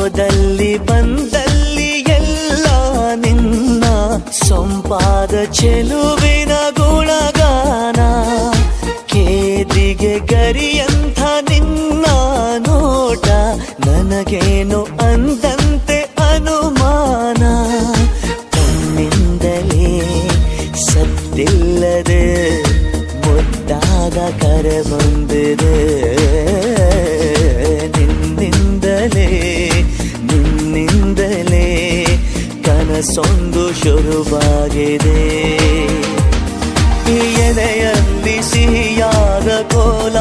ಹೋದಲ್ಲಿ ಬಂದಲ್ಲಿ ಎಲ್ಲ ನಿನ್ನ ಸೊಂಪಾದ ಚೆಲುವಿನ ಗುಣಗಾನ. ಕೇದಿಗೆ ಗರಿಯಂಥ ನಿನ್ನ ನೋಟ ನನಗೇನು ಅಂದಂತೆ ಅನುಮಾನ. ಕಣ್ಣಿಂದಲೇ ಸತ್ತಿಲ್ಲದೆ ಮುದ್ದಾದ ಕರೆ ಬಂದಿದೆ. ನಿನ್ನಿಂದಲೇ ಕನಸೊಂದು ಶುರುವಾಗಿದೆ. ಎದೆಯಲ್ಲಿ ಸಿಹಿಯಾದ ಕೋಲ